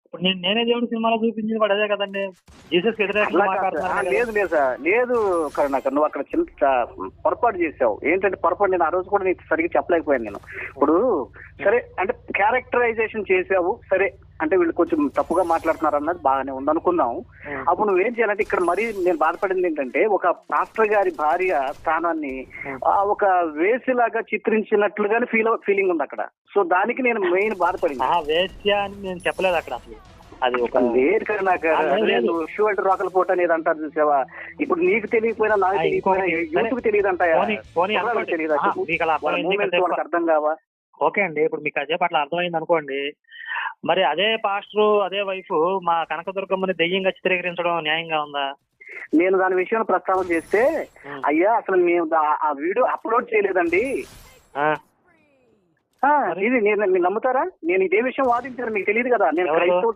ఇప్పుడు నేనే దేవుడు సినిమాలో చూపించింది కూడా అదే కదండి. జీసస్ వ్యతిరేకంగా మాట్లాడుతున్నారు. లేదు లేదు సార్, లేదు కరుణాకర్, నువ్వు అక్కడ చిన్న పొరపాటు చేసావు. ఏంటంటే పొరపాటు, నేను ఆ రోజు కూడా నీకు సరిగ్గా చెప్పలేకపోయాను నేను. ఇప్పుడు సరే అంటే క్యారెక్టరైజేషన్ చేసావు, సరే అంటే వీళ్ళు కొంచెం తప్పుగా మాట్లాడుతున్నారు అన్నది బాగానే ఉంది అనుకున్నాం. అప్పుడు నువ్వేం చేయాలంటే, ఇక్కడ మరీ నేను బాధపడింది ఏంటంటే, ఒక పాస్టర్ గారి భార్య స్థానాన్ని ఒక వేసిలాగా చిత్రించినట్లుగానే ఫీలింగ్ ఉంది అక్కడ. సో దానికి నేను మెయిన్ బాధపడింది. వేశ్య అని నేను చెప్పలేదు అక్కడ అసలు. అది ఒక లేదు కదా నాకు షూ అంటే రోకల పోట అనేది అంటారు చూసావా. ఇప్పుడు నీకు తెలియకపోయినా నాకు తెలియకపోయినా యూత్కి తెలియదంట, తెలియదు, అర్థం కావా? ఓకే అండి, ఇప్పుడు మీకు అదే పట్ల అర్థమైంది అనుకోండి. మరి అదే పాస్టర్ అదే వైఫ్ మా కనకదుర్గమ్మని దెయ్యంగా చిత్రీకరించడం న్యాయంగా ఉందా? నేను దాని విషయంలో ప్రస్తావన చేస్తే, అయ్యా అసలు మేము ఆ వీడియో అప్లోడ్ చేయలేదండి. ఇది నేను నమ్ముతారా? నేను ఇదే విషయం వాదించాను, మీకు తెలియదు కదా. నేను క్రైస్తవుతో